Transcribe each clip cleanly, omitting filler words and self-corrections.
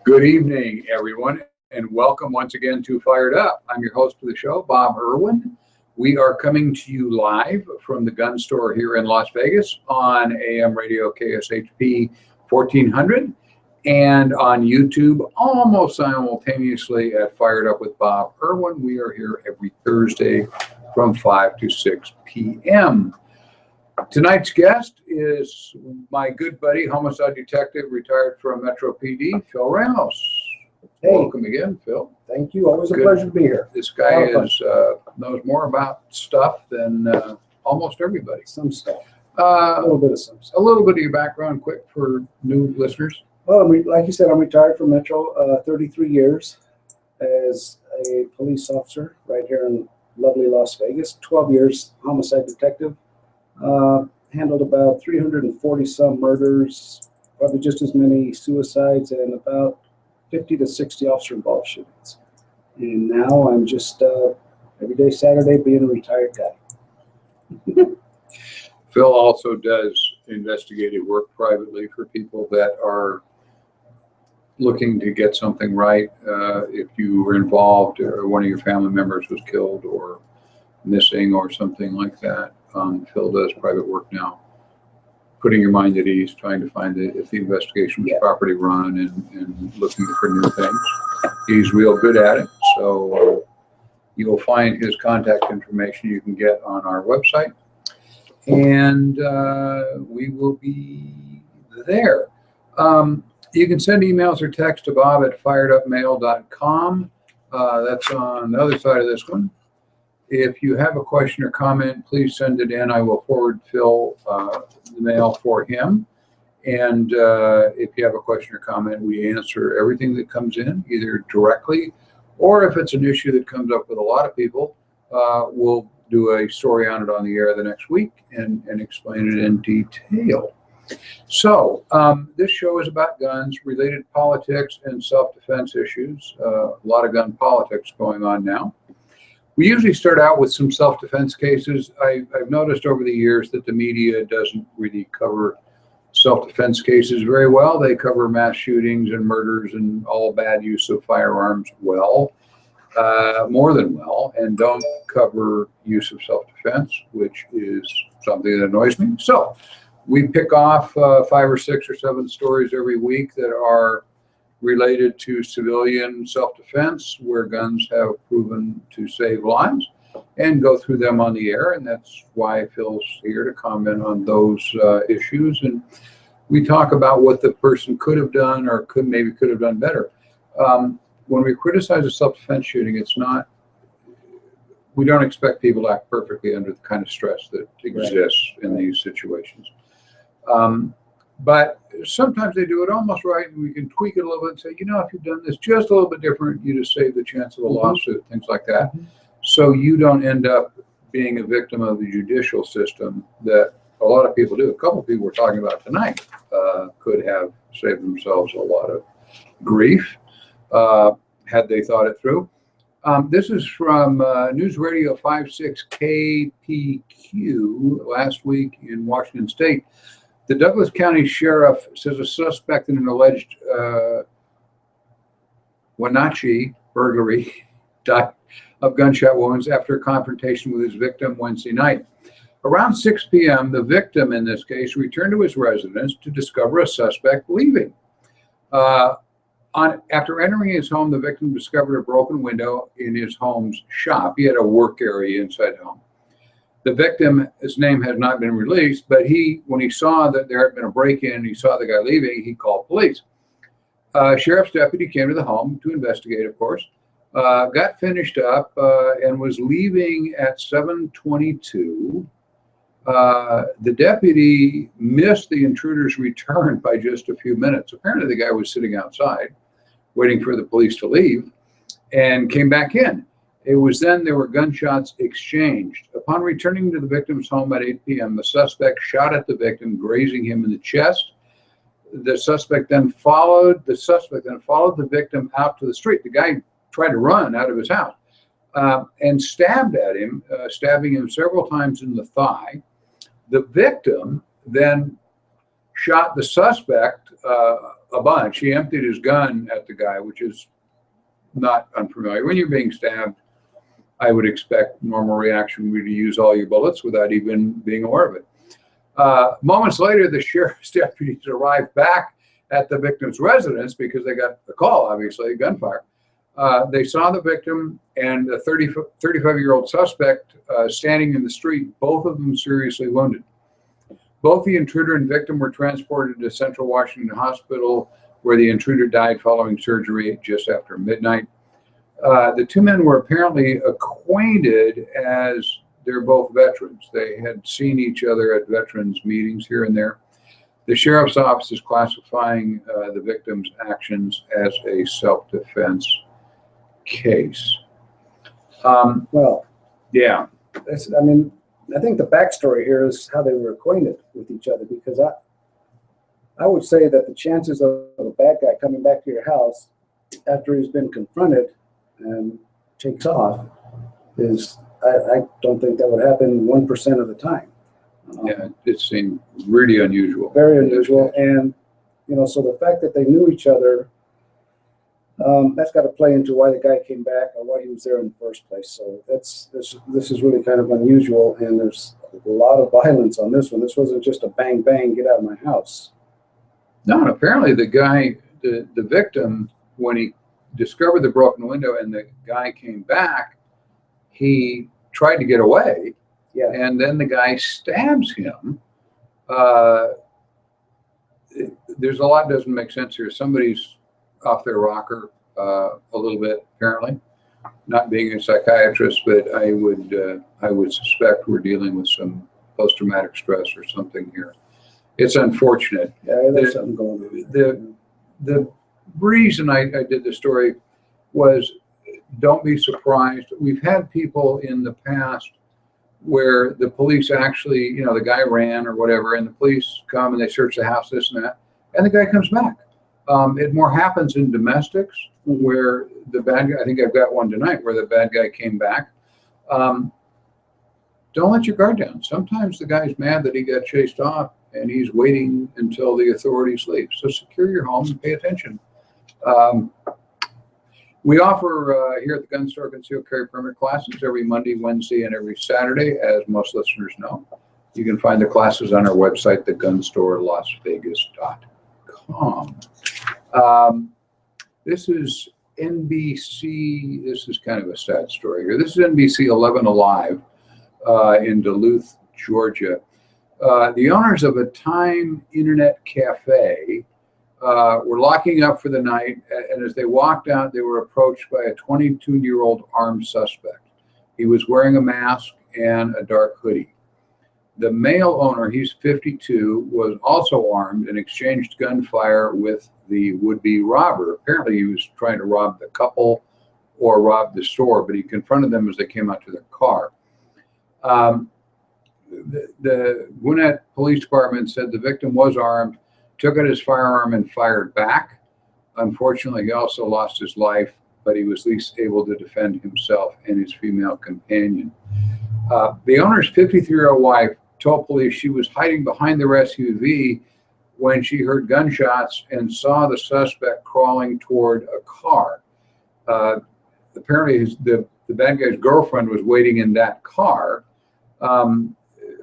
Good evening, everyone, and welcome once again to Fired Up. I'm your host for the show, Bob Irwin. We are coming to you live from the gun store here in Las Vegas on AM radio KSHP 1400 and on YouTube almost simultaneously at Fired Up with Bob Irwin. We are here every Thursday from 5 to 6 p.m. Tonight's guest is my good buddy, homicide detective, retired from Metro PD, Phil Ramos. Hey. Welcome again, Phil. Thank you. Always a pleasure to be here. This guy knows more about stuff than almost everybody. Some stuff. A little bit of some stuff. A little bit of your background, quick, for new listeners. Well, like you said, I'm retired from Metro, 33 years as a police officer right here in lovely Las Vegas. 12 years homicide detective. Handled about 340 some murders, probably just as many suicides, and about 50 to 60 officer involved shootings. And now I'm just every day Saturday being a retired guy. Phil also does investigative work privately for people that are looking to get something right. If you were involved or one of your family members was killed or missing or something like that, Phil does private work now, putting your mind at ease, trying to find if the investigation was properly run and looking for new things. He's real good at it. So you'll find his contact information you can get on our website. And we will be there. You can send emails or text to Bob at firedupmail.com. That's on the other side of this one. If you have a question or comment, please send it in. I will forward Phil the mail for him. And if you have a question or comment, we answer everything that comes in, either directly, or if it's an issue that comes up with a lot of people, we'll do a story on it on the air the next week and explain it in detail. So this show is about guns, related politics, and self-defense issues. A lot of gun politics going on now. We usually start out with some self-defense cases. I've noticed over the years that the media doesn't really cover self-defense cases very well. They cover mass shootings and murders and all bad use of firearms well, more than well, and don't cover use of self-defense, which is something that annoys me. So we pick off 5 or 6 or 7 stories every week that are related to civilian self-defense, where guns have proven to save lives, and go through them on the air. And that's why Phil's here to comment on those issues. And we talk about what the person could have done or could have done better. When we criticize a self-defense shooting, we don't expect people to act perfectly under the kind of stress that exists in these situations. But sometimes they do it almost right, and we can tweak it a little bit and say, you know, if you've done this just a little bit different, you just save the chance of a lawsuit, things like that. So you don't end up being a victim of the judicial system that a lot of people do. A couple of people we're talking about tonight could have saved themselves a lot of grief had they thought it through. This is from News Radio 56 KPQ last week in Washington State. The Douglas County Sheriff says a suspect in an alleged Wenatchee burglary died of gunshot wounds after a confrontation with his victim Wednesday night. Around 6 p.m., the victim in this case returned to his residence to discover a suspect leaving. After entering his home, the victim discovered a broken window in his home's shop. He had a work area inside the home. The victim, his name has not been released, but when he saw that there had been a break-in, he saw the guy leaving, he called police. Sheriff's deputy came to the home to investigate, of course, got finished up and was leaving at 7:22. The deputy missed the intruder's return by just a few minutes. Apparently the guy was sitting outside waiting for the police to leave and came back in. It was then there were gunshots exchanged. Upon returning to the victim's home at 8 p.m., the suspect shot at the victim, grazing him in the chest. The suspect then followed the victim out to the street. The guy tried to run out of his house and stabbed at him, stabbing him several times in the thigh. The victim then shot the suspect a bunch. He emptied his gun at the guy, which is not unfamiliar. When you're being stabbed, I would expect normal reaction would be to use all your bullets without even being aware of it. Moments later, the sheriff's deputies arrived back at the victim's residence because they got a call, obviously, gunfire. They saw the victim and a 35-year-old suspect standing in the street, both of them seriously wounded. Both the intruder and victim were transported to Central Washington Hospital, where the intruder died following surgery just after midnight. The two men were apparently acquainted, as they're both veterans. They had seen each other at veterans meetings here and there. The sheriff's office is classifying the victim's actions as a self-defense case. Well, yeah. I mean, I think the backstory here is how they were acquainted with each other, because I would say that the chances of a bad guy coming back to your house after he's been confronted and takes off is, I don't think that would happen 1% of the time. Yeah, it seemed really unusual. Very unusual. And, you know, so the fact that they knew each other, that's got to play into why the guy came back or why he was there in the first place. So this is really kind of unusual, and there's a lot of violence on this one. This wasn't just a bang, bang, get out of my house. No, and apparently the guy, the victim, when he discovered the broken window and the guy came back, he tried to get away. Yeah. And then the guy stabs him. There's a lot that doesn't make sense here. Somebody's off their rocker a little bit, apparently. Not being a psychiatrist, but I would suspect we're dealing with some post-traumatic stress or something here. It's unfortunate. Yeah, there's something going on. The reason I did the story was, don't be surprised. We've had people in the past where the police actually, you know, the guy ran or whatever, and the police come and they search the house, this and that, and the guy comes back. It more happens in domestics where the bad guy, I think I've got one tonight where the bad guy came back. Don't let your guard down. Sometimes the guy's mad that he got chased off and he's waiting until the authorities leave. So secure your home and pay attention. We offer here at the Gun Store concealed carry permit classes every Monday, Wednesday, and every Saturday, as most listeners know. You can find the classes on our website, thegunstorelasvegas.com. This is NBC. This is kind of a sad story here. This is NBC 11 Alive in Duluth, Georgia. The owners of a Time Internet Cafe were locking up for the night, and as they walked out, they were approached by a 22-year-old armed suspect. He was wearing a mask and a dark hoodie. The male owner, he's 52, was also armed and exchanged gunfire with the would-be robber. Apparently, he was trying to rob the couple or rob the store, but he confronted them as they came out to their car. The Gwinnett Police Department said the victim was armed, took out his firearm and fired back. Unfortunately, he also lost his life, but he was at least able to defend himself and his female companion. The owner's 53-year-old wife told police she was hiding behind their SUV when she heard gunshots and saw the suspect crawling toward a car. Apparently, the bad guy's girlfriend was waiting in that car.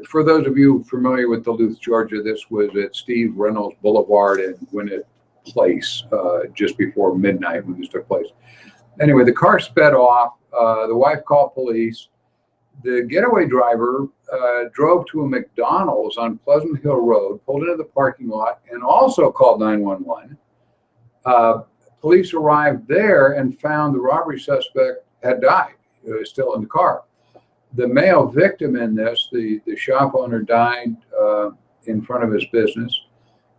For those of you familiar with Duluth, Georgia, this was at Steve Reynolds Boulevard and Gwinnett Place just before midnight when this took place. Anyway, the car sped off. The wife called police. The getaway driver drove to a McDonald's on Pleasant Hill Road, pulled into the parking lot, and also called 911. Police arrived there and found the robbery suspect had died. He was still in the car. The male victim in this, the shop owner, died in front of his business.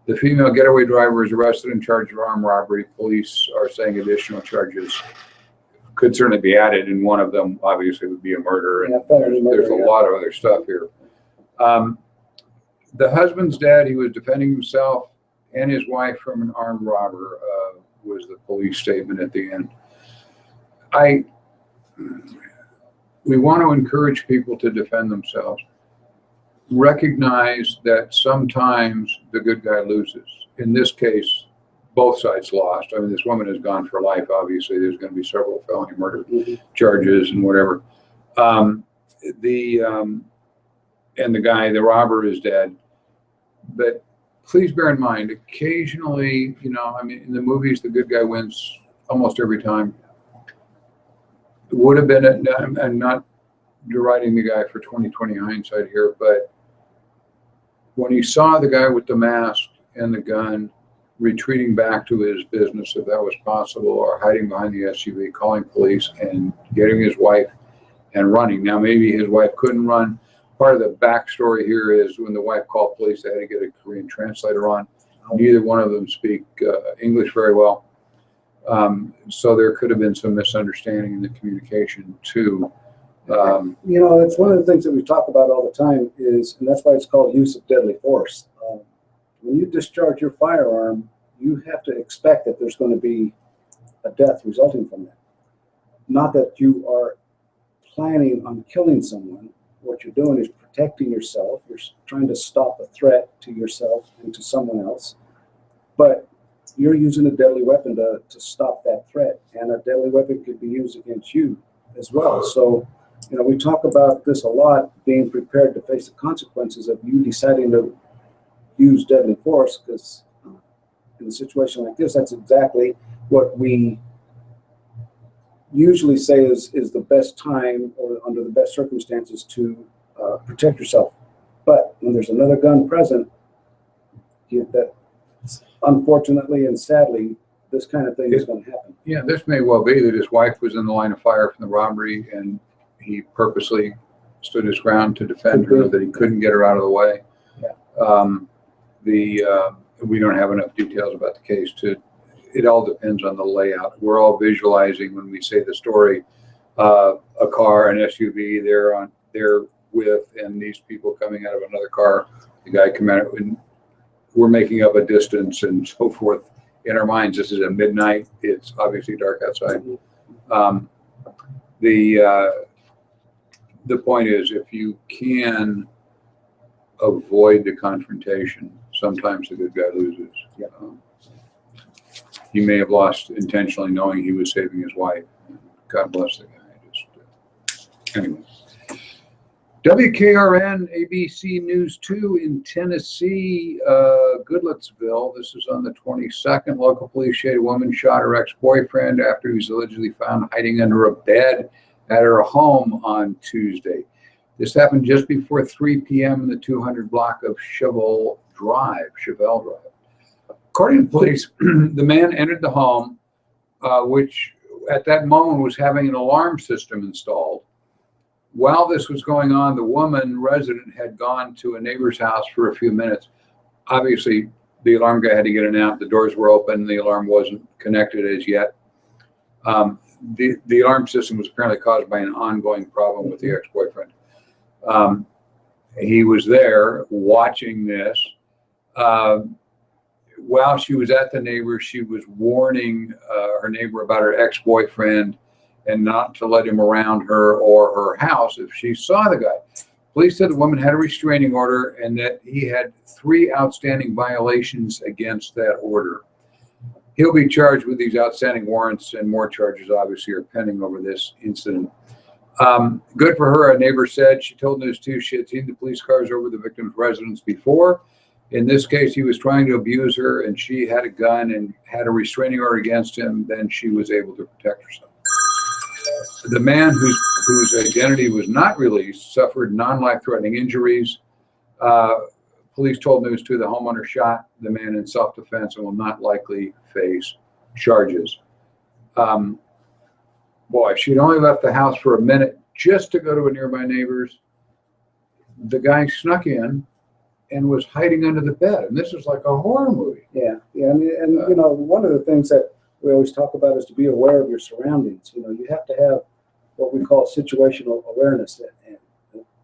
The female getaway driver is arrested and charged with armed robbery. Police are saying additional charges could certainly be added, and one of them obviously would be a murder. And there's a lot of other stuff here. The husband's dead. He was defending himself and his wife from an armed robber, was the police statement at the end. We want to encourage people to defend themselves. recognize that sometimes the good guy loses. In this case, both sides lost. I mean, this woman has gone for life. Obviously, there's going to be several felony murder charges and whatever. And the guy, the robber, is dead. But please bear in mind, occasionally, you know, I mean, in the movies, the good guy wins almost every time. It would have been, I'm not deriding the guy for 20/20 hindsight here, but when he saw the guy with the mask and the gun retreating back to his business, if that was possible, or hiding behind the SUV, calling police and getting his wife and running. Now, maybe his wife couldn't run. Part of the backstory here is when the wife called police, they had to get a Korean translator on. Neither one of them speak English very well. So there could have been some misunderstanding in the communication too. You know, it's one of the things that we talk about all the time is, and that's why it's called use of deadly force. When you discharge your firearm, you have to expect that there's going to be a death resulting from that. Not that you are planning on killing someone. What you're doing is protecting yourself. You're trying to stop a threat to yourself and to someone else. But you're using a deadly weapon to stop that threat. And a deadly weapon could be used against you as well. So, you know, we talk about this a lot, being prepared to face the consequences of you deciding to use deadly force, because in a situation like this, that's exactly what we usually say is the best time or under the best circumstances to protect yourself. But when there's another gun present, that unfortunately and sadly, this kind of thing is going to happen. Yeah, this may well be that his wife was in the line of fire from the robbery and he purposely stood his ground to defend her, that he couldn't get her out of the way. Yeah. We don't have enough details about the case it all depends on the layout. We're all visualizing when we say the story, a car, an SUV, they're with, and these people coming out of another car, the guy coming out, and we're making up a distance and so forth. In our minds, this is at midnight. It's obviously dark outside. The point is, if you can avoid the confrontation, sometimes the good guy loses. Yeah. He may have lost intentionally, knowing he was saving his wife. God bless the guy. Anyway. WKRN ABC News 2 in Tennessee, Goodlettsville. This is on the 22nd. Local police say a woman shot her ex-boyfriend after he was allegedly found hiding under a bed at her home on Tuesday. This happened just before 3 p.m. in the 200 block of Chevelle Drive. According to police, the man entered the home, which at that moment was having an alarm system installed. While this was going on, the woman resident had gone to a neighbor's house for a few minutes. Obviously, the alarm guy had to get in and out. The doors were open. The alarm wasn't connected as yet. The alarm system was apparently caused by an ongoing problem with the ex-boyfriend. He was there watching this. While she was at the neighbor, she was warning her neighbor about her ex-boyfriend and not to let him around her or her house if she saw the guy. Police said the woman had a restraining order and that he had 3 outstanding violations against that order. He'll be charged with these outstanding warrants, and more charges obviously are pending over this incident. Good for her, a neighbor said. She told News 2 she had seen the police cars over the victim's residence before. In this case, he was trying to abuse her, and she had a gun and had a restraining order against him. Then she was able to protect herself. The man whose identity was not released suffered non-life-threatening injuries. Police told News 2 the homeowner shot the man in self-defense and will not likely face charges. Boy, she'd only left the house for a minute just to go to a nearby neighbor's. The guy snuck in and was hiding under the bed. And this is like a horror movie. Yeah. And you know, one of the things that we always talk about is to be aware of your surroundings. You know, you have to have what we call situational awareness. And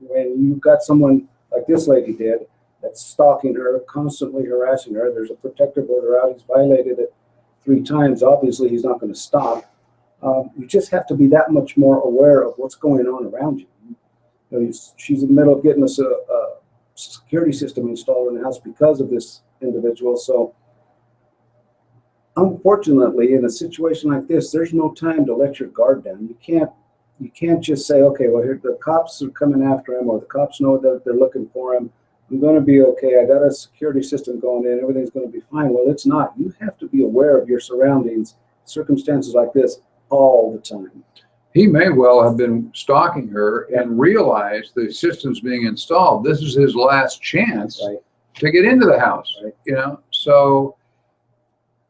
when you've got someone like this lady did that's stalking her, constantly harassing her, there's a protective order out, he's violated it 3 times, obviously he's not going to stop. You just have to be that much more aware of what's going on around you. You know, she's in the middle of getting a security system installed in the house because of this individual. So unfortunately, in a situation like this, there's no time to let your guard down. You can't just say, okay, well, here the cops are coming after him, or the cops know that they're looking for him. I'm going to be okay. I got a security system going in. Everything's going to be fine. Well, it's not. You have to be aware of your surroundings, circumstances like this all the time. He may well have been stalking her and realized the system's being installed. This is his last chance to get into the house, you know? So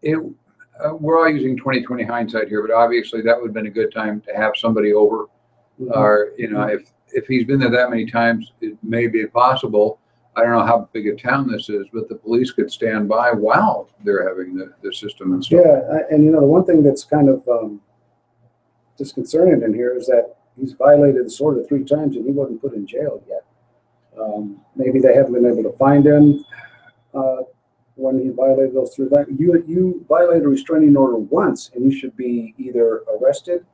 we're all using 20/20 hindsight here, but obviously that would have been a good time to have somebody over. Or, you know, if he's been there that many times, it may be possible. I don't know how big a town this is, but the police could stand by while they're having the system installed. Yeah, and you know, the one thing that's kind of disconcerting in here is that he's violated this order 3 times and he wasn't put in jail yet. Maybe they haven't been able to find him when he violated those 3 times. You violated a restraining order once, and you should be either arrested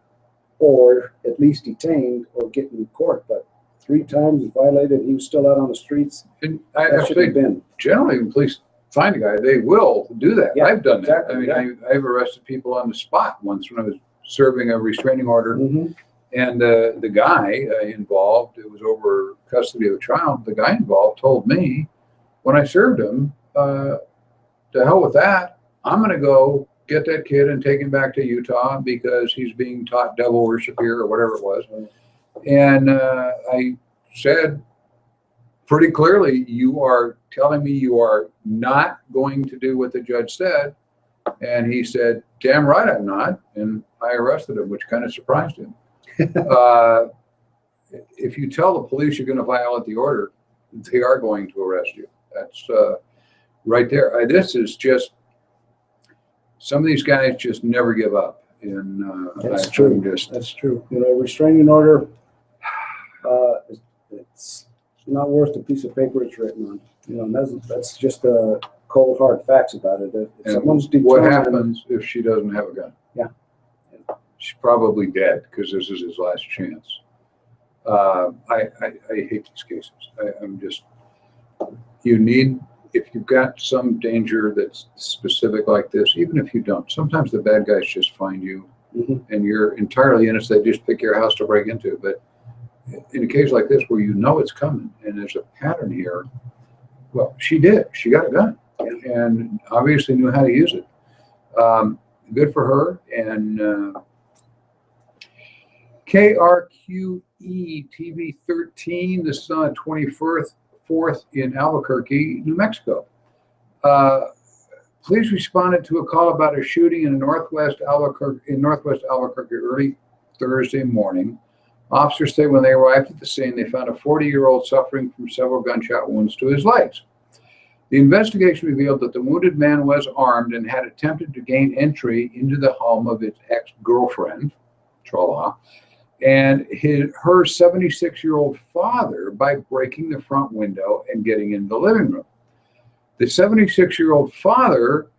or at least detained or get in court. But 3 times he violated, he was still out on the streets. And I think generally when police find a guy, they will do that. Yeah, I've done that. I mean, I've arrested people on the spot once when I was serving a restraining order. And the guy involved, it was over custody of a child, the guy involved told me when I served him, to hell with that, I'm going to go get that kid and take him back to Utah because he's being taught devil worship here or whatever it was. And I said pretty clearly, you are telling me you are not going to do what the judge said. And he said, damn right I'm not. And I arrested him, which kind of surprised him. If you tell the police you're going to violate the order, they are going to arrest you. That's right there. This is just, some of these guys just never give up. And that's true. That's true. You know, restraining order, it's not worth the piece of paper it's written on. You know, that's just the cold hard facts about it. If someone's what happens if she doesn't have a gun? Yeah. She's probably dead because this is his last chance. I hate these cases. I'm just, you need, if you've got some danger that's specific like this, even if you don't, sometimes the bad guys just find you and you're entirely innocent. They just pick your house to break into. But in a case like this where you know it's coming and there's a pattern here, well, she did. She got a gun and obviously knew how to use it. Good for her. And KRQE TV 13, this is on the 24th in Albuquerque, New Mexico. Police responded to a call about a shooting in northwest Albuquerque early Thursday morning. Officers say when they arrived at the scene, they found a 40-year-old suffering from several gunshot wounds to his legs. The investigation revealed that the wounded man was armed and had attempted to gain entry into the home of his ex-girlfriend, Chola, and her 76-year-old father by breaking the front window and getting in the living room. The 76-year-old father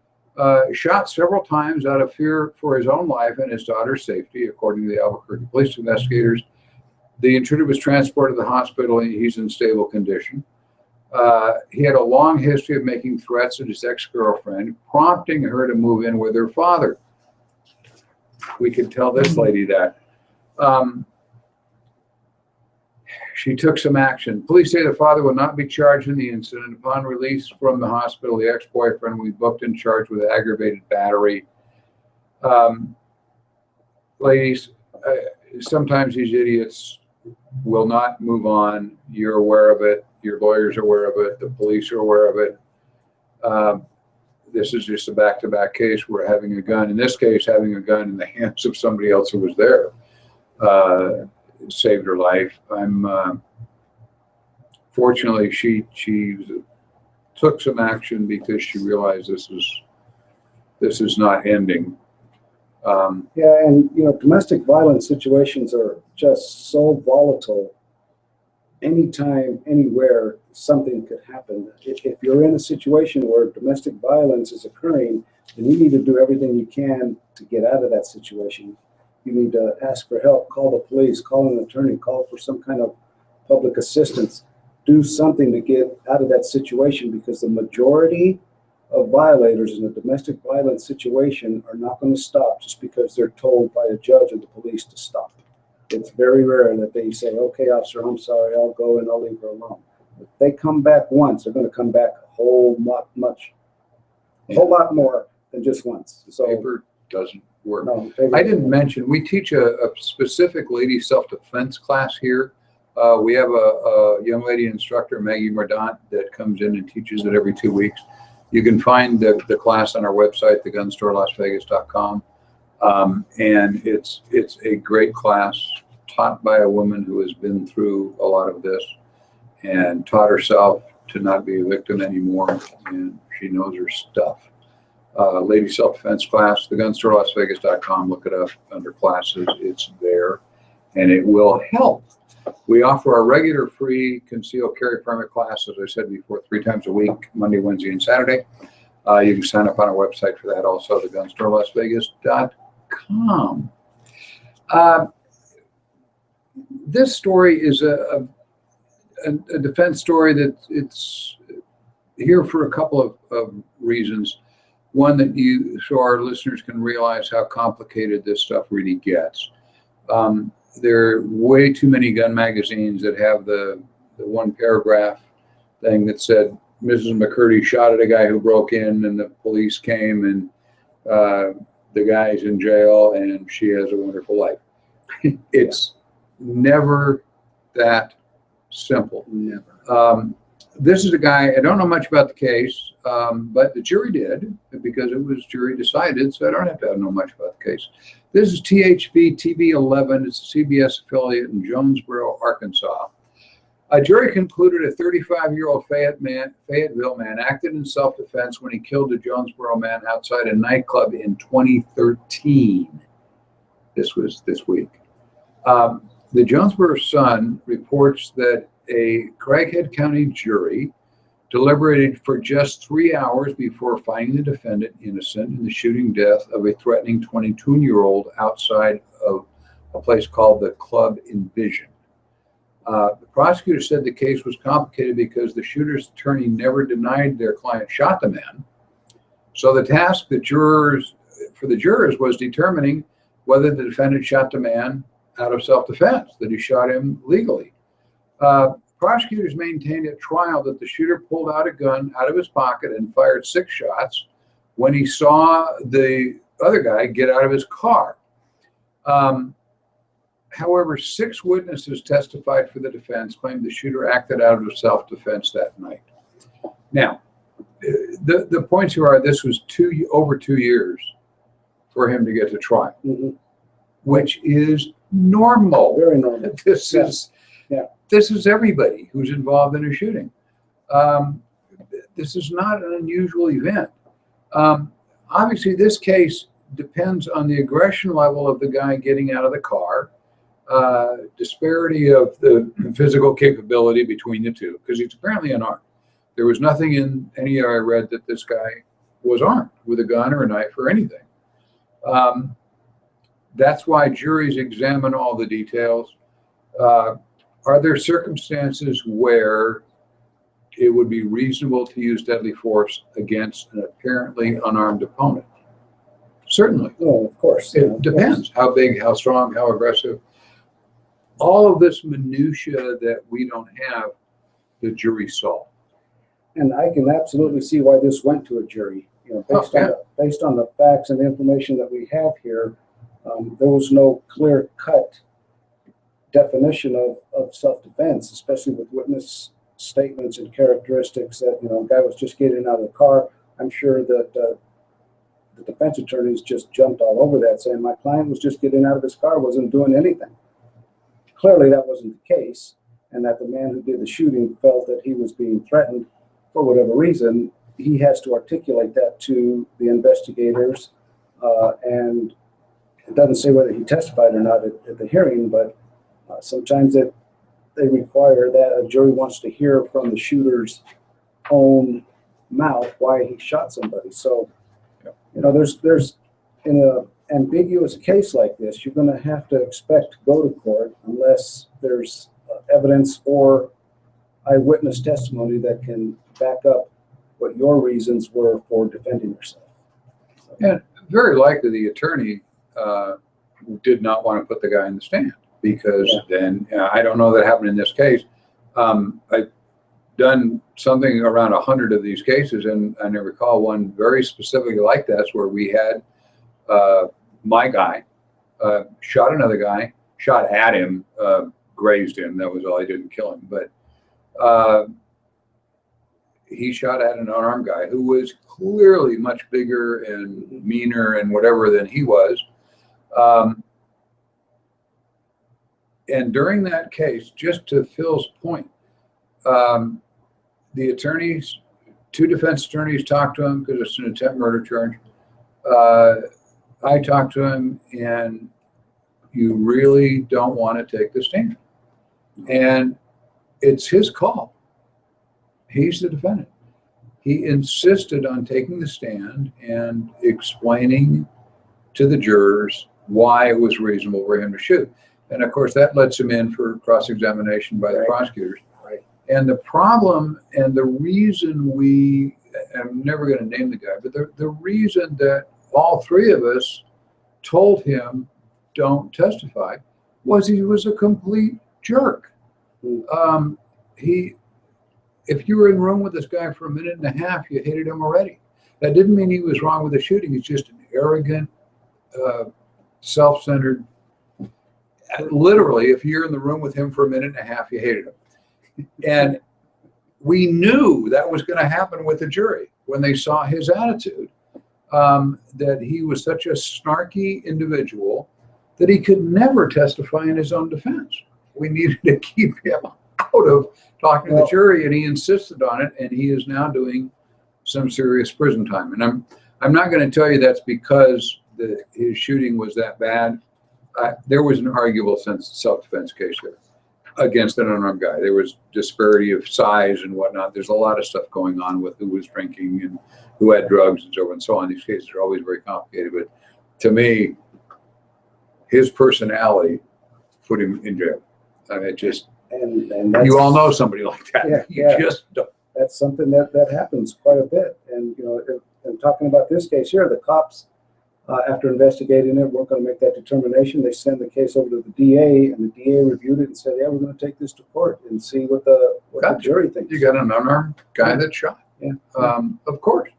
shot several times out of fear for his own life and his daughter's safety, according to the Albuquerque police investigators. The intruder was transported to the hospital and he's in stable condition. He had a long history of making threats at his ex-girlfriend, prompting her to move in with her father. We could tell this lady that. She took some action. Police say the father will not be charged in the incident. Upon release from the hospital, the ex-boyfriend will be booked and charged with aggravated battery. Ladies, sometimes these idiots will not move on. You're aware of it. Your lawyers are aware of it. The police are aware of it. This is just a back-to-back case where having a gun, in this case, having a gun in the hands of somebody else who was there, saved her life. Fortunately, she took some action because she realized this is not ending. Yeah, and you know, domestic violence situations are just so volatile. Anytime, anywhere, something could happen. If you're in a situation where domestic violence is occurring, then you need to do everything you can to get out of that situation. You need to ask for help, call the police, call an attorney, call for some kind of public assistance. do something to get out of that situation, because the majority of violators in a domestic violence situation are not going to stop just because they're told by a judge or the police to stop. It's very rare that they say, okay, officer, I'm sorry, I'll go and I'll leave her alone. If they come back once, they're going to come back a whole lot more than just once. So Paper doesn't work. no, I didn't mention, we teach a specific lady self-defense class here. We have a young lady instructor, Maggie Mordaunt, that comes in and teaches it every 2 weeks. You can find the class on our website, thegunstorelasvegas.com. And it's a great class taught by a woman who has been through a lot of this and taught herself to not be a victim anymore. And she knows her stuff. Lady self-defense class, thegunstorelasvegas.com. Look it up under classes. It's there, and it will help. We offer our regular free concealed carry permit class, as I said before, 3 times a week, Monday, Wednesday, and Saturday. You can sign up on our website for that also, thegunstorelasvegas.com. This story is a defense story that it's here for a couple of reasons. One, that so our listeners can realize how complicated this stuff really gets. There are way too many gun magazines that have the one paragraph thing that said Mrs. McCurdy shot at a guy who broke in, and the police came, and the guy's in jail, and she has a wonderful life. It's never that simple. Never. This is a guy, I don't know much about the case, but the jury did, because it was jury decided, so I don't have to know much about the case. This is THV TV11. It's a CBS affiliate in Jonesboro, Arkansas. A jury concluded a 35-year-old Fayetteville man acted in self-defense when he killed a Jonesboro man outside a nightclub in 2013. This was this week. The Jonesboro Sun reports that a Craighead County jury deliberated for just 3 hours before finding the defendant innocent in the shooting death of a threatening 22-year-old outside of a place called the Club Envision. The prosecutor said the case was complicated because the shooter's attorney never denied their client shot the man. So the task for the jurors was determining whether the defendant shot the man out of self-defense, that he shot him legally. Prosecutors maintained at trial that the shooter pulled out a gun out of his pocket and fired 6 shots when he saw the other guy get out of his car. However, 6 witnesses testified for the defense, claimed the shooter acted out of self-defense that night. Now, the points here are this was over 2 years for him to get to trial, which is normal. Very normal. This is everybody who's involved in a shooting. This is not an unusual event. Obviously, this case depends on the aggression level of the guy getting out of the car, disparity of the physical capability between the two, because he's apparently unarmed. There was nothing in any I read that this guy was armed with a gun or a knife or anything. That's why juries examine all the details. Are there circumstances where it would be reasonable to use deadly force against an apparently unarmed opponent? Certainly. Oh, of course. It depends. How big, how strong, how aggressive. All of this minutia that we don't have, the jury saw. And I can absolutely see why this went to a jury. Based on the facts and the information that we have here, there was no clear-cut definition of self-defense, especially with witness statements and characteristics that, a guy was just getting out of the car. I'm sure that the defense attorneys just jumped all over that, saying my client was just getting out of his car, wasn't doing anything. Clearly that wasn't the case, and that the man who did the shooting felt that he was being threatened for whatever reason. He has to articulate that to the investigators, and it doesn't say whether he testified or not at the hearing, but sometimes they require that a jury wants to hear from the shooter's own mouth why he shot somebody. So, there's in an ambiguous case like this, you're going to have to expect to go to court unless there's evidence or eyewitness testimony that can back up what your reasons were for defending yourself. And very likely the attorney did not want to put the guy in the stand, because then I don't know that happened in this case. I've done something around 100 of these cases, and I recall one very specifically like this, where we had my guy shot another guy, shot at him, grazed him. That was all. I didn't kill him, but he shot at an unarmed guy who was clearly much bigger and meaner and whatever than he was. And during that case, just to Phil's point, the attorneys, two defense attorneys talked to him because it's an attempt murder charge. I talked to him, and you really don't want to take the stand. And it's his call. He's the defendant. He insisted on taking the stand and explaining to the jurors why it was reasonable for him to shoot. And of course, that lets him in for cross-examination by the prosecutors. Right. And the problem and the reason I'm never going to name the guy, but the reason that all three of us told him don't testify was he was a complete jerk. If you were in the room with this guy for a minute and a half, you hated him already. That didn't mean he was wrong with the shooting. He's just an arrogant, self-centered. Literally, if you're in the room with him for a minute and a half, you hated him. And we knew that was going to happen with the jury when they saw his attitude, that he was such a snarky individual that he could never testify in his own defense. We needed to keep him out of talking to the jury, and he insisted on it, and he is now doing some serious prison time. And I'm not going to tell you that's because his shooting was that bad. There was an arguable self-defense case there against an unarmed guy. There was disparity of size and whatnot. There's a lot of stuff going on with who was drinking and who had drugs and so on and so on. These cases are always very complicated, but to me, his personality put him in jail. I mean, it just, and you all know somebody like that. Yeah, You just don't. That's something that happens quite a bit. And, in talking about this case here, the cops, after investigating it, weren't going to make that determination. They send the case over to the DA, and the DA reviewed it and said, yeah, we're going to take this to court and see what the jury thinks. You got an unarmed guy that shot. Yeah. Of course.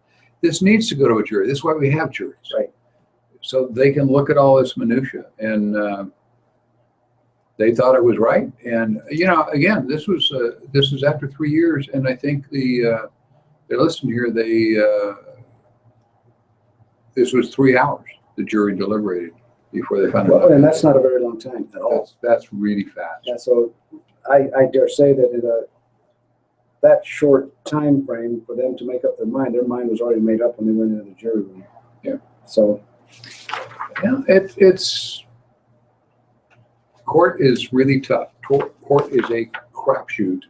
This needs to go to a jury. This is why we have juries. Right. So they can look at all this minutia, and they thought it was right. And, again, this is after 3 years, and I think they listened here, this was 3 hours the jury deliberated before they found out. And that's not a very long time at all. That's really fast. Yeah, so I dare say that in that short time frame for them to make up their mind was already made up when they went into the jury room. Yeah. So, yeah, it's court is really tough. Court is a crapshoot.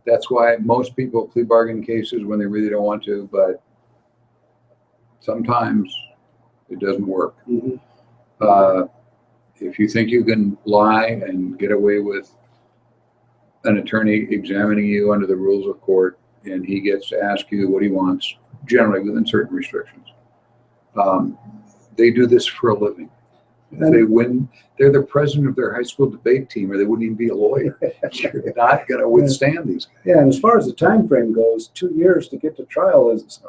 That's why most people plea bargain cases when they really don't want to, but sometimes it doesn't work. mm-hmm. If you think you can lie and get away with an attorney examining you under the rules of court, and he gets to ask you what he wants, generally within certain restrictions, they do this for a living. If they win, they're the president of their high school debate team, or they wouldn't even be a lawyer. You're not going to withstand these guys. Yeah, and as far as the time frame goes, 2 years to get to trial is,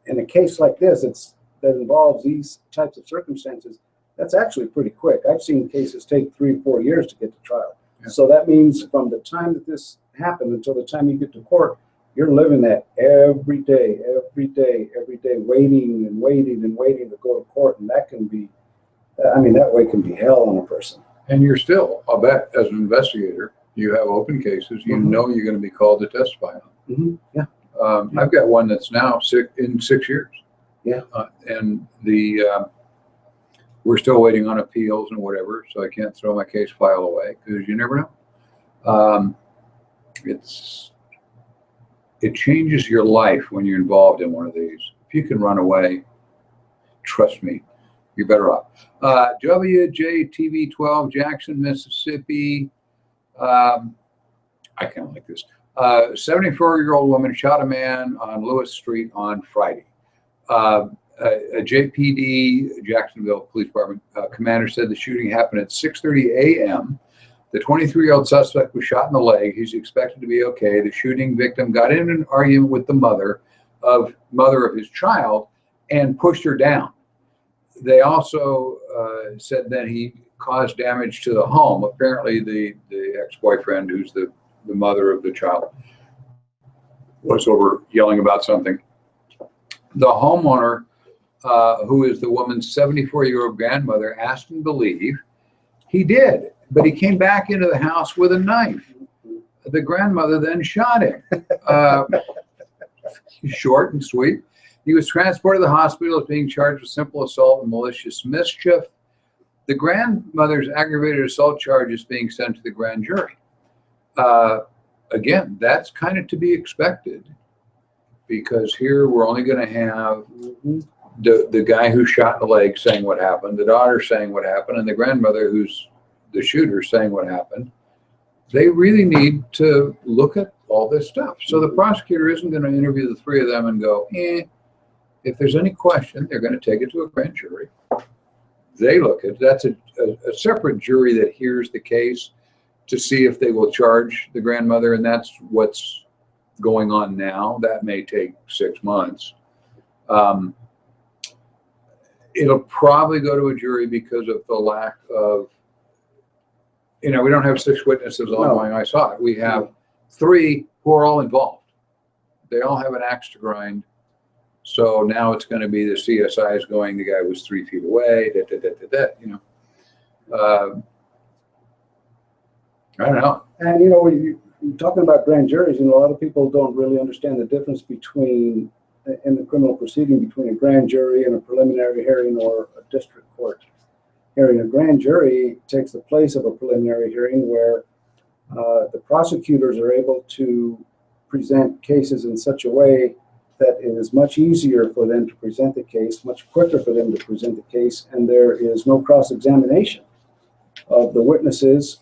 in a case like this, that involves these types of circumstances, that's actually pretty quick. I've seen cases take 3 or 4 years to get to trial. Yeah. So that means from the time that this happened until the time you get to court, you're living that every day, waiting and waiting and waiting to go to court. And that can be, that way can be hell on a person. And you're still, I'll bet, as an investigator, you have open cases. You mm-hmm. know you're going to be called to testify on. Mm-hmm. Yeah. I've got one that's now in 6 years. Yeah. And we're still waiting on appeals and whatever, so I can't throw my case file away because you never know. It changes your life when you're involved in one of these. If you can run away, trust me, you're better off. WJTV 12, Jackson, Mississippi. I kind of like this. 74-year-old woman shot a man on Lewis Street on Friday. A JPD, Jacksonville Police Department commander said the shooting happened at 6:30 a.m. The 23-year-old suspect was shot in the leg. He's expected to be okay. The shooting victim got in an argument with the mother of his child and pushed her down. They also said that he caused damage to the home. Apparently, the ex-boyfriend, who's the mother of the child, was over yelling about something. The homeowner, who is the woman's 74-year-old grandmother, asked him to leave. He did, but he came back into the house with a knife. The grandmother then shot him. Short and sweet. He was transported to the hospital as being charged with simple assault and malicious mischief. The grandmother's aggravated assault charge is being sent to the grand jury. Again, that's kind of to be expected, because here we're only going to have the guy who shot in the leg saying what happened, the daughter saying what happened, and the grandmother, who's the shooter, saying what happened. They really need to look at all this stuff. So the prosecutor isn't going to interview the three of them and go, if there's any question, they're going to take it to a grand jury. They look at that's a separate jury that hears the case to see if they will charge the grandmother, and that's what's going on now. That may take 6 months. It'll probably go to a jury because of the lack of, we don't have 6 witnesses ongoing. I saw it. We have 3 who are all involved. They all have an axe to grind. So now it's going to be the CSIs going, the guy was 3 feet away, I don't know. And, when you're talking about grand juries, a lot of people don't really understand the difference between, in the criminal proceeding, between a grand jury and a preliminary hearing or a district court hearing. A grand jury takes the place of a preliminary hearing where the prosecutors are able to present cases in such a way that it is much easier for them to present the case, much quicker for them to present the case, and there is no cross-examination of the witnesses.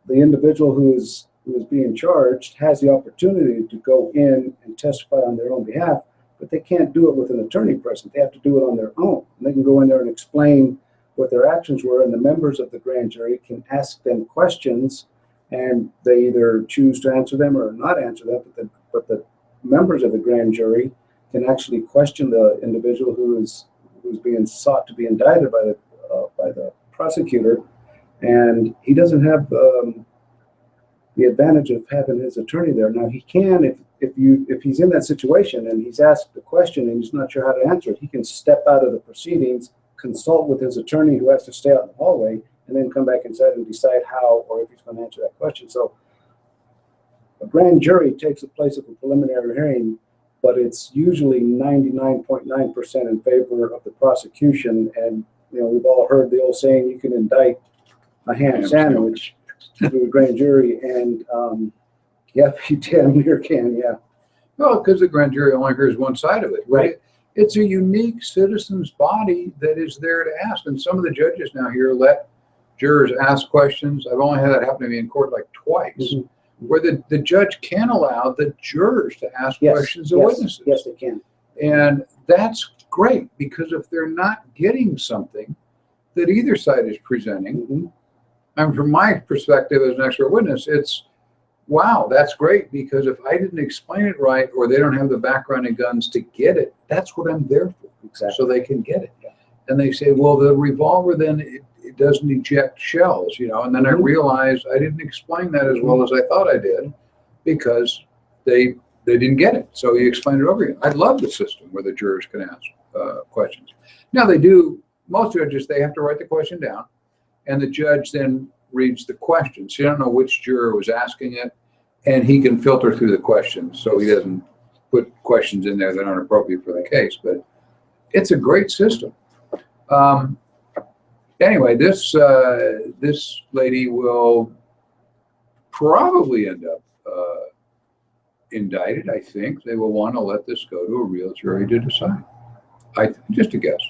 The individual who is being charged has the opportunity to go in and testify on their own behalf, but they can't do it with an attorney present. They have to do it on their own. And they can go in there and explain what their actions were, and the members of the grand jury can ask them questions, and they either choose to answer them or not answer them, but the members of the grand jury can actually question the individual who's being sought to be indicted by the prosecutor, and he doesn't have the advantage of having his attorney there. Now he can, if he's in that situation and he's asked a question and he's not sure how to answer it, he can step out of the proceedings, consult with his attorney who has to stay out in the hallway, and then come back inside and decide how or if he's going to answer that question. So a grand jury takes the place of a preliminary hearing, but it's usually 99.9% in favor of the prosecution. And we've all heard the old saying, you can indict a ham sandwich to a grand jury, and yeah, you damn near can, yeah. Well, because the grand jury only hears one side of it, right? It's a unique citizens body that is there to ask, and some of the judges now here let jurors ask questions. I've only had that happen to me in court like twice, where the judge can allow the jurors to ask questions of witnesses. Yes, they can. And that's great, because if they're not getting something that either side is presenting, and from my perspective as an expert witness, it's, wow, that's great, because if I didn't explain it right, or they don't have the background and guns to get it, that's what I'm there for, so they can get it. And they say, well, the revolver then, it doesn't eject shells, and then I realized I didn't explain that as well as I thought I did, because they didn't get it. So you explain it over again. I love the system where the jurors can ask questions. Now they do, most judges, they have to write the question down, and the judge then reads the question. So you don't know which juror was asking it, and he can filter through the questions so he doesn't put questions in there that aren't appropriate for the case. But it's a great system. Anyway, this lady will probably end up indicted. I think they will want to let this go to a real jury to decide. Just a guess.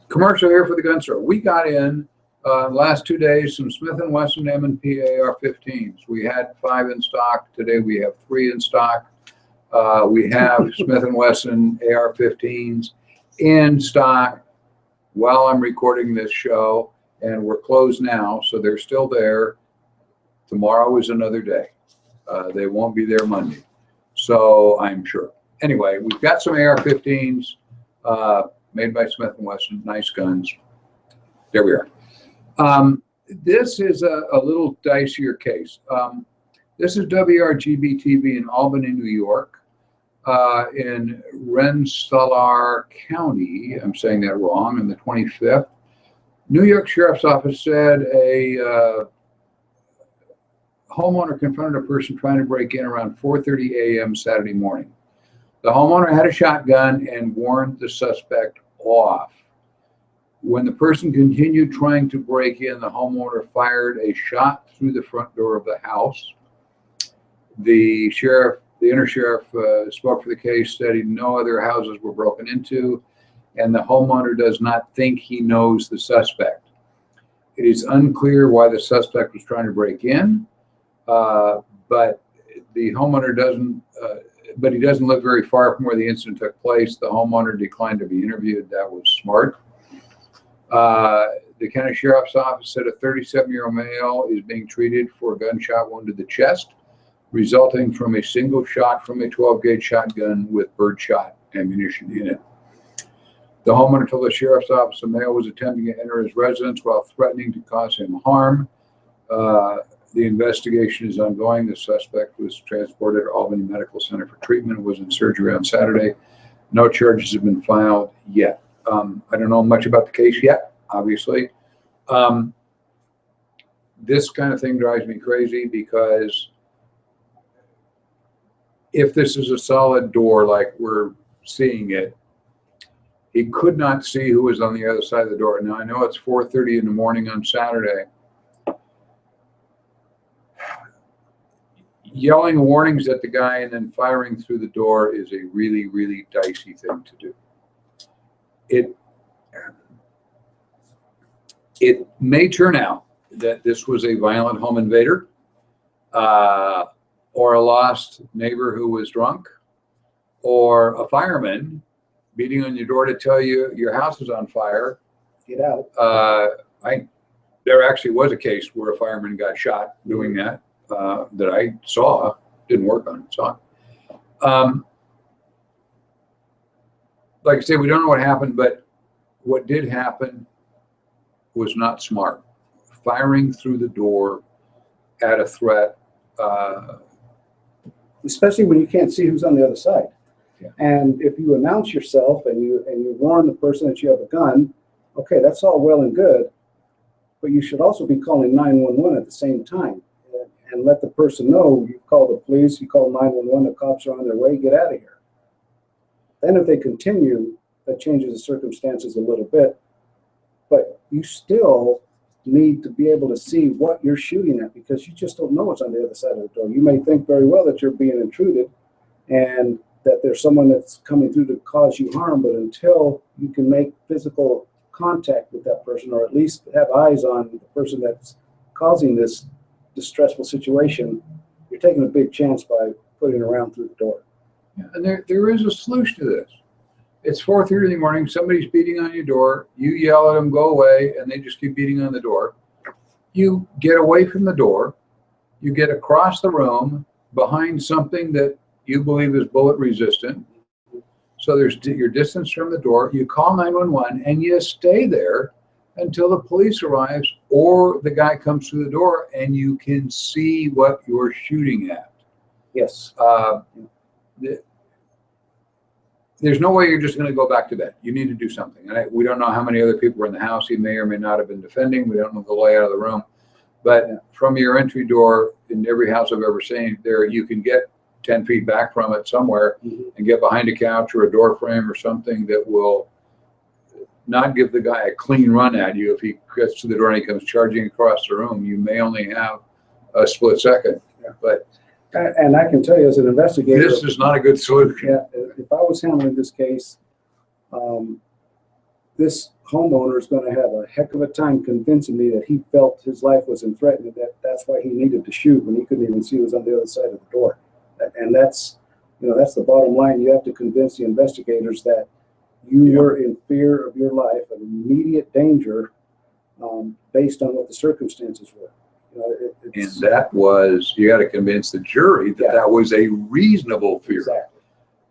Commercial here for the gun store. We got in Last 2 days, some Smith & Wesson M&P AR-15s. We had 5 in stock. Today we have 3 in stock. We have Smith & Wesson AR-15s in stock while I'm recording this show, and we're closed now, so they're still there. Tomorrow is another day. They won't be there Monday, so I'm sure. Anyway, we've got some AR-15s made by Smith & Wesson, nice guns. There we are. This is a little dicier case. This is WRGB-TV in Albany, New York, in Rensselaer County. I'm saying that wrong, on the 25th. New York Sheriff's Office said a homeowner confronted a person trying to break in around 4:30 a.m. Saturday morning. The homeowner had a shotgun and warned the suspect off. When the person continued trying to break in, the homeowner fired a shot through the front door of the house. The inner sheriff spoke for the case, said no other houses were broken into, and the homeowner does not think he knows the suspect. It is unclear why the suspect was trying to break in, but the homeowner doesn't, but he doesn't live very far from where the incident took place. The homeowner declined to be interviewed. That was smart. The county sheriff's office said a 37-year-old male is being treated for a gunshot wound to the chest, resulting from a single shot from a 12-gauge shotgun with birdshot ammunition in it. The homeowner told the sheriff's office the male was attempting to enter his residence while threatening to cause him harm. The investigation is ongoing. The suspect was transported to Albany Medical Center for treatment, was in surgery on Saturday. No charges have been filed yet. I don't know much about the case yet, obviously. This kind of thing drives me crazy because if this is a solid door like we're seeing it, he could not see who was on the other side of the door. Now, I know it's 4:30 in the morning on Saturday. Yelling warnings at the guy and then firing through the door is a really, really dicey thing to do. It may turn out that this was a violent home invader or a lost neighbor who was drunk or a fireman beating on your door to tell you your house is on fire. Get out. There actually was a case where a fireman got shot doing that that I saw. Didn't work on it, saw it. Like I said, we don't know what happened, but what did happen was not smart. Firing through the door at a threat. Especially when you can't see who's on the other side. Yeah. And if you announce yourself and you warn the person that you have a gun, okay, that's all well and good, but you should also be calling 911 at the same time and let the person know you call the police, you call 911, the cops are on their way, get out of here. Then if they continue, that changes the circumstances a little bit, but you still need to be able to see what you're shooting at because you just don't know what's on the other side of the door. You may think very well that you're being intruded and that there's someone that's coming through to cause you harm, but until you can make physical contact with that person or at least have eyes on the person that's causing this distressful situation, you're taking a big chance by putting a round through the door. Yeah, and there is a solution to this. It's 4:30 in the morning, somebody's beating on your door, you yell at them, go away, and they just keep beating on the door. You get away from the door, you get across the room behind something that you believe is bullet resistant. So there's your distance from the door, you call 911 and you stay there until the police arrives or the guy comes through the door and you can see what you're shooting at. Yes. There's no way you're just going to go back to bed. You need to do something. And we don't know how many other people were in the house. He may or may not have been defending. We don't know the layout of the room. But from your entry door in every house I've ever seen, there you can get 10 feet back from it somewhere and get behind a couch or a door frame or something that will not give the guy a clean run at you. If he gets to the door and he comes charging across the room, you may only have a split second. Yeah. But and I can tell you as an investigator, this is not a good solution. Yeah, if I was handling this case, this homeowner is going to have a heck of a time convincing me that he felt his life was in threat and that's why he needed to shoot when he couldn't even see who was on the other side of the door. And that's, that's the bottom line. You have to convince the investigators that you were in fear of your life, of immediate danger, based on what the circumstances were. And that was, you got to convince the jury that that was a reasonable fear. Exactly.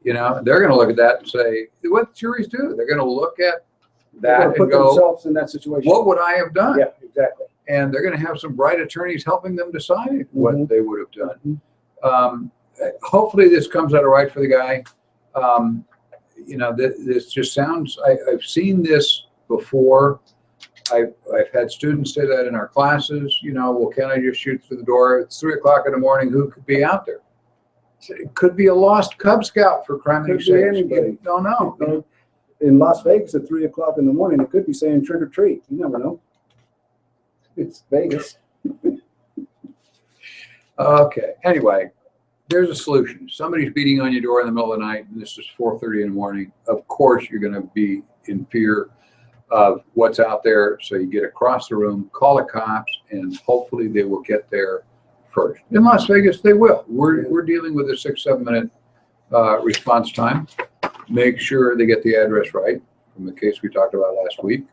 They're going to look at that and say, what juries do? They're going to look at They're that gonna and put go, themselves in that situation. what would I have done? Yeah, exactly. And they're going to have some bright attorneys helping them decide what they would have done. Hopefully this comes out all right for the guy. This just sounds, I've seen this before. I've had students say that in our classes, well, can I just shoot through the door? It's 3 o'clock in the morning. Who could be out there? It could be a lost Cub Scout, for crying sakes. Anybody. Don't know. In Las Vegas at 3 o'clock in the morning, it could be saying trick or treat. You never know. It's Vegas. Okay. Anyway, there's a solution. Somebody's beating on your door in the middle of the night, and this is 4:30 in the morning. Of course, you're going to be in fear of what's out there. So you get across the room, call the cops, and hopefully they will get there first. In Las Vegas, they will. We're dealing with a 6-7 minute response time. Make sure they get the address right, from the case we talked about last week.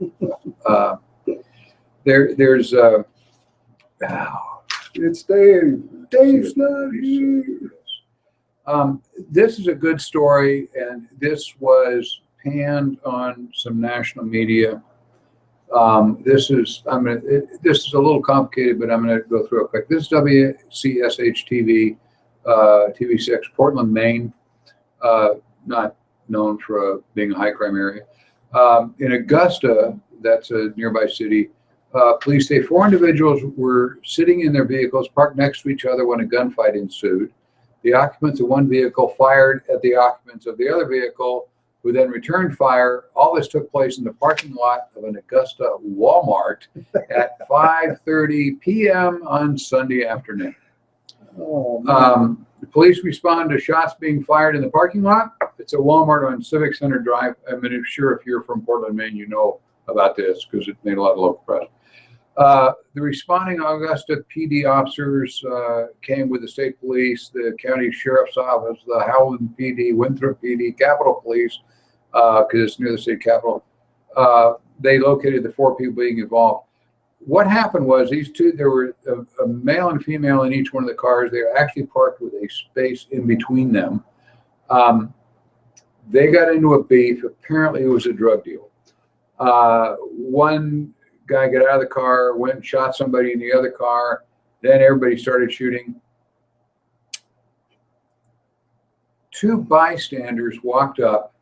It's Dave. Dave's not here. This is a good story, and this was panned on some national media. This is a little complicated, but I'm going to go through it quick. This is WCSH TV, TV6, Portland, Maine. Not known for being a high crime area. In Augusta, that's a nearby city, police say 4 individuals were sitting in their vehicles parked next to each other when a gunfight ensued. The occupants of one vehicle fired at the occupants of the other vehicle, who then returned fire. All this took place in the parking lot of an Augusta Walmart at 5:30 p.m. on Sunday afternoon. The police respond to shots being fired in the parking lot. It's a Walmart on Civic Center Drive. I'm sure if you're from Portland, Maine, you know about this because it made a lot of local press. The responding Augusta PD officers came with the state police, the county sheriff's office, the Howland PD, Winthrop PD, Capitol Police, because it's near the state capitol. They located the 4 people being involved. What happened was these two, there were a male and female in each one of the cars. They were actually parked with a space in between them. They got into a beef. Apparently it was a drug deal. One guy got out of the car, went and shot somebody in the other car. Then everybody started shooting. 2 bystanders walked up.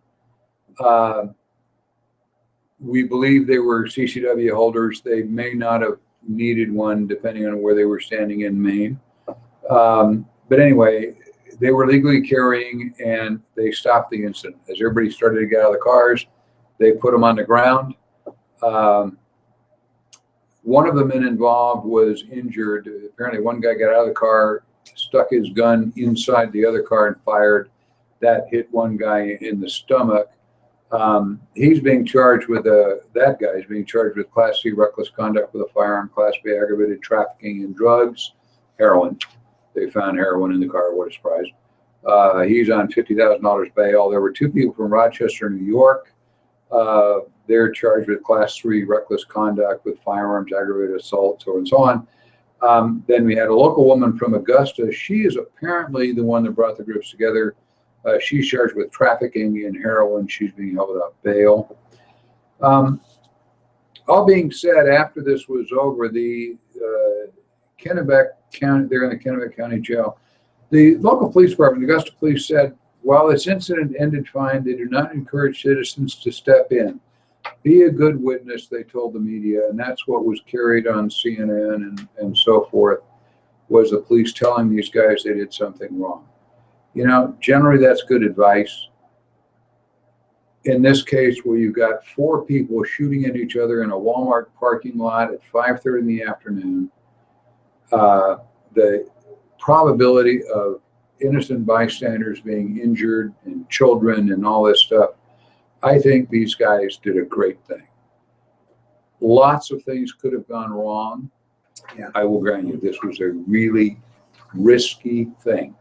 We believe they were CCW holders. They may not have needed one depending on where they were standing in Maine. But anyway, they were legally carrying and they stopped the incident. As everybody started to get out of the cars, they put them on the ground. One of the men involved was injured. Apparently one guy got out of the car, stuck his gun inside the other car and fired. That hit one guy in the stomach. He's being charged with that guy is being charged with Class C reckless conduct with a firearm, Class B aggravated trafficking in drugs, heroin. They found heroin in the car. What a surprise! He's on $50,000 bail. There were 2 people from Rochester, New York. They're charged with Class 3 reckless conduct with firearms, aggravated assault, so and so on. Then we had a local woman from Augusta. She is apparently the one that brought the groups together. She's charged with trafficking in heroin. She's being held without bail. All being said, after this was over, the Kennebec County, they're in the Kennebec County Jail. The local police department, the Augusta Police, said, while this incident ended fine, they do not encourage citizens to step in. Be a good witness, they told the media, and that's what was carried on CNN and so forth, was the police telling these guys they did something wrong. Generally that's good advice. In this case, where you've got 4 people shooting at each other in a Walmart parking lot at 5:30 in the afternoon, the probability of innocent bystanders being injured and children and all this stuff I think these guys did a great thing. Lots of things could have gone wrong. Yeah. I will grant you, this was a really risky thing.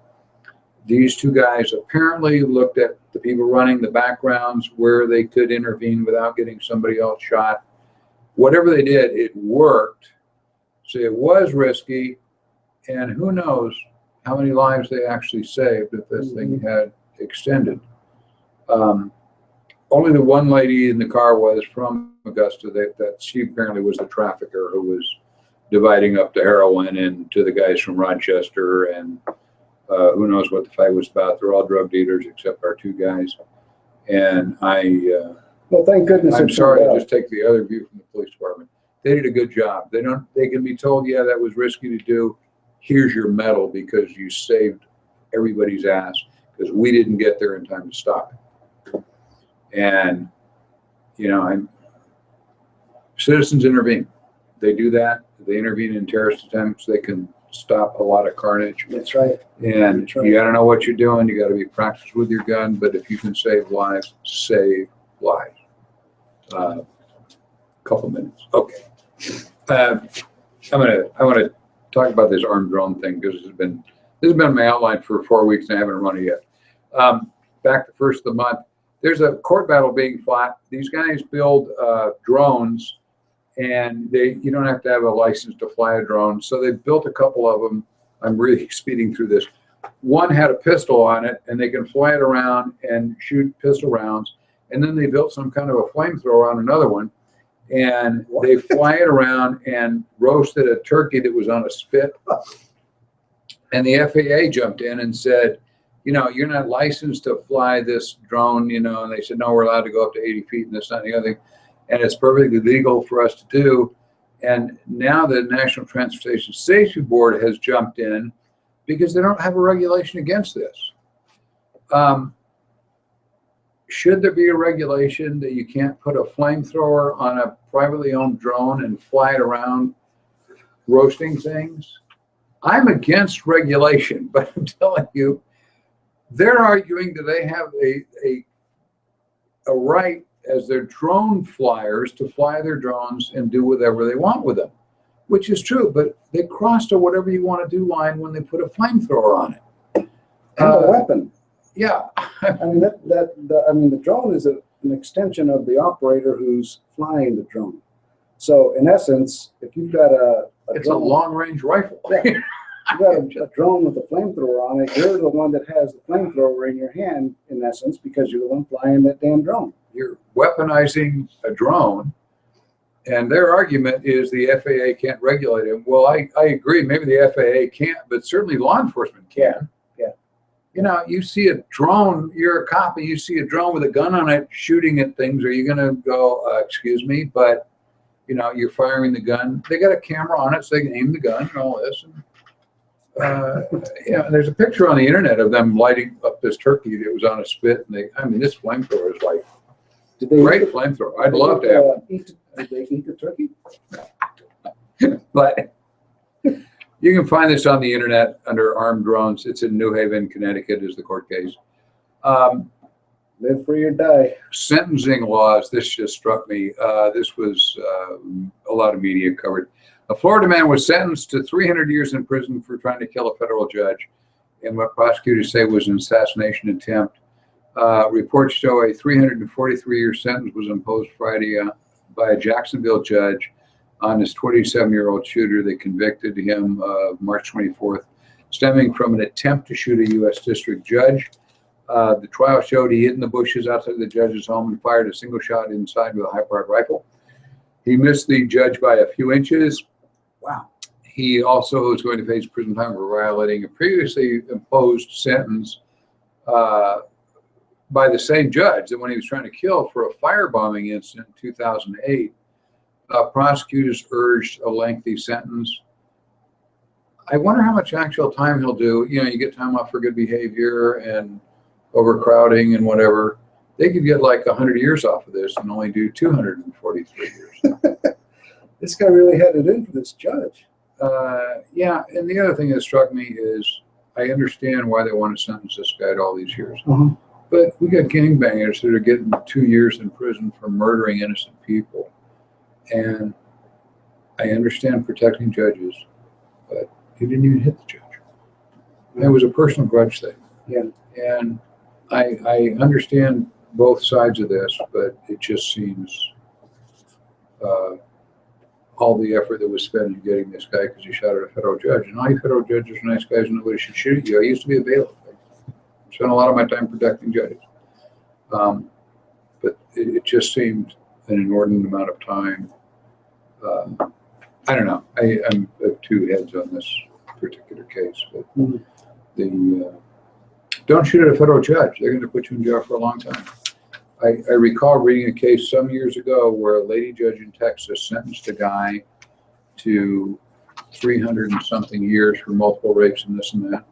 These two guys apparently looked at the people running the backgrounds, where they could intervene without getting somebody else shot. Whatever they did, it worked. So it was risky, and who knows how many lives they actually saved if this thing had extended. Only the one lady in the car was from Augusta, that she apparently was the trafficker who was dividing up the heroin and to the guys from Rochester, and who knows what the fight was about. They're all drug dealers except our two guys. And Well, thank goodness. I'm it sorry, turned I out. just take the other view from the police department. They did a good job. They can be told, yeah, that was risky to do. Here's your medal because you saved everybody's ass, because we didn't get there in time to stop it. And, you know, citizens intervene. They do that. They intervene in terrorist attempts. They can stop a lot of carnage. That's right. And That's right. you got to know what you're doing. You got to be practiced with your gun. But if you can save lives, save lives. Couple minutes. Okay. I want to talk about this armed drone thing, because this has been my outline for 4 weeks and I haven't run it yet. Back the first of the month, there's a court battle being fought. These guys build drones, and you don't have to have a license to fly a drone. So they built a couple of them. I'm really speeding through this. One had a pistol on it, and they can fly it around and shoot pistol rounds. And then they built some kind of a flamethrower on another one, and they fly it around and roasted a turkey that was on a spit. And the FAA jumped in and said, you know, you're not licensed to fly this drone, you know. And they said, no, we're allowed to go up to 80 feet and this, that, and the other thing. And it's perfectly legal for us to do. And now the National Transportation Safety Board has jumped in because they don't have a regulation against this. Should there be a regulation that you can't put a flamethrower on a privately owned drone and fly it around roasting things? I'm against regulation, but I'm telling you, they're arguing that they have a right as their drone flyers to fly their drones and do whatever they want with them, which is true, but they crossed a whatever you want to do line when they put a flamethrower on it. And a weapon. Yeah. I mean, the drone is an extension of the operator who's flying the drone. So in essence, if you've got It's a long-range rifle. Yeah. You got a drone with a flamethrower on it, you're the one that has the flamethrower in your hand, in essence, because you're the one flying that damn drone. You're weaponizing a drone, and their argument is the FAA can't regulate it. Well, I agree. Maybe the FAA can't, but certainly law enforcement can. Yeah. You know, you see a drone, you're a cop, and you see a drone with a gun on it shooting at things. Are you going to go, excuse me, but, you know, you're firing the gun. They got a camera on it so they can aim the gun and all this. And, yeah, there's a picture on the internet of them lighting up this turkey that was on a spit. And this flamethrower is like great flamethrower. I'd love to have it. Did they eat the turkey? But you can find this on the internet under armed drones. It's in New Haven, Connecticut is the court case. Live free or die. Sentencing laws, this just struck me. This was a lot of media covered. A Florida man was sentenced to 300 years in prison for trying to kill a federal judge in what prosecutors say was an assassination attempt. Reports show a 343-year sentence was imposed Friday by a Jacksonville judge on this 27-year-old shooter. They convicted him March 24th, stemming from an attempt to shoot a U.S. district judge. The trial showed he hid in the bushes outside the judge's home and fired a single shot inside with a high-powered rifle. He missed the judge by a few inches. Wow. He also is going to face prison time for violating a previously imposed sentence by the same judge that when he was trying to kill for a firebombing incident in 2008, prosecutors urged a lengthy sentence. I wonder how much actual time he'll do. You know, you get time off for good behavior and overcrowding and whatever. They could get like 100 years off of this and only do 243 years. This guy really had it in for this judge. Yeah, and the other thing that struck me is I understand why they want to sentence this guy to all these years. But we got gangbangers that are getting 2 years in prison for murdering innocent people. And I understand protecting judges, but he didn't even hit the judge. It was a personal grudge thing. Yeah. And I understand both sides of this, but it just seems all the effort that was spent in getting this guy because he shot at a federal judge. And all you federal judges are nice guys and nobody should shoot you. I used to be a bailiff. I spent a lot of my time protecting judges. But it just seemed an inordinate amount of time. I don't know. I have two heads on this particular case. But don't shoot at a federal judge. They're going to put you in jail for a long time. I recall reading a case some years ago where a lady judge in Texas sentenced a guy to 300 and something years for multiple rapes and this and that.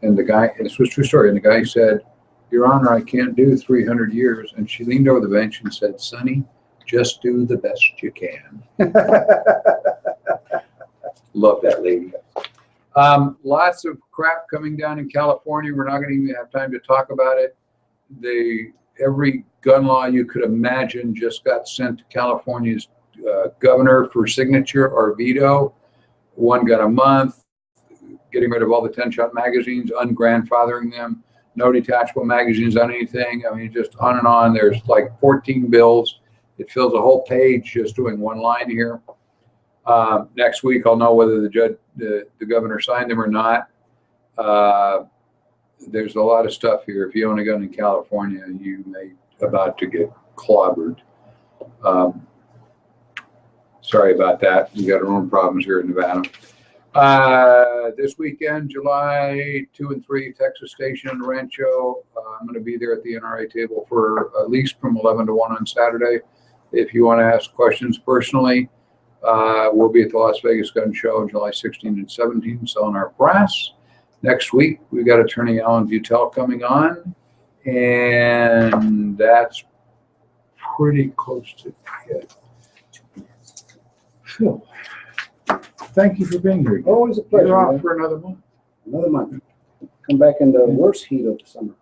And the guy, and this was a true story, and the guy said, "Your Honor, I can't do 300 years. And she leaned over the bench and said, "Sonny, just do the best you can." Love that lady. Lots of crap coming down in California. We're not going to even have time to talk about it. Every gun law you could imagine just got sent to California's governor for signature or veto. One got a month, getting rid of all the 10-shot magazines, ungrandfathering them, no detachable magazines on anything. I mean, just on and on. There's like 14 bills. It fills a whole page just doing one line here. Next week, I'll know whether the governor signed them or not. There's a lot of stuff here. If you own a gun in California, you may about to get clobbered. Sorry about that. We got our own problems here in Nevada. This weekend, July 2 and 3, Texas Station and Rancho. I'm going to be there at the NRA table for at least from 11 to 1 on Saturday. If you want to ask questions personally, we'll be at the Las Vegas Gun Show July 16 and 17 selling our brass. Next week, we've got Attorney Alan Butel coming on, and that's pretty close to it. Phil, thank you for being here. Always a pleasure. You're off Man. for another month. Another month. Come back in the worst heat of the summer.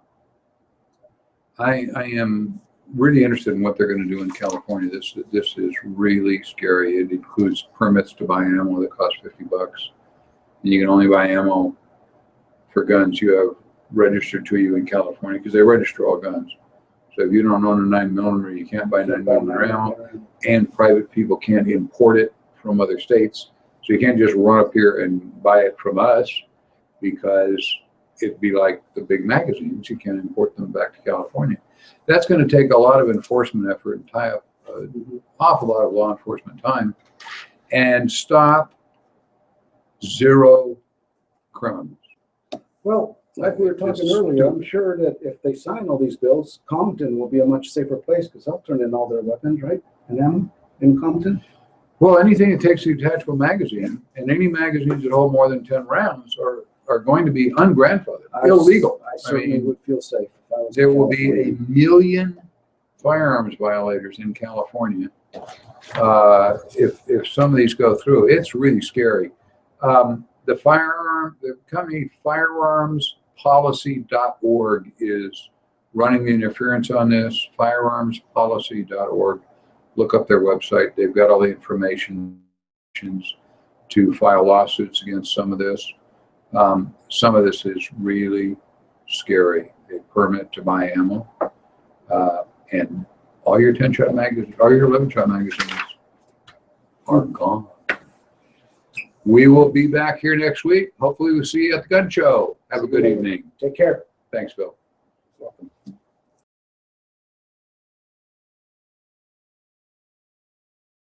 I am really interested in what they're going to do in California. This is really scary. It includes permits to buy ammo that cost $50. And you can only buy ammo for guns you have registered to you in California because they register all guns. So if you don't own a 9mm, you can't buy 9mm ammo, and private people can't import it from other states. So you can't just run up here and buy it from us because it'd be like the big magazines. You can't import them back to California. That's going to take a lot of enforcement effort and tie up an awful lot of law enforcement time and stop zero criminals. Well, like we were talking earlier, I'm sure that if they sign all these bills, Compton will be a much safer place because they'll turn in all their weapons, right? And ammo in Compton. Well, anything that takes a detachable magazine, and any magazines that hold more than 10 rounds are going to be ungrandfathered, illegal. I certainly would feel safe if I was there will be 1 million firearms violators in California if some of these go through. It's really scary. The company firearmspolicy.org is running the interference on this. Firearmspolicy.org. Look up their website. They've got all the information to file lawsuits against some of this. Some of this is really scary. A permit to buy ammo, and all your 10-shot magazines, all your 11-shot magazines are gone. We will be back here next week. Hopefully we'll see you at the gun show. Have a good evening. Take care. Thanks, Bill. Welcome.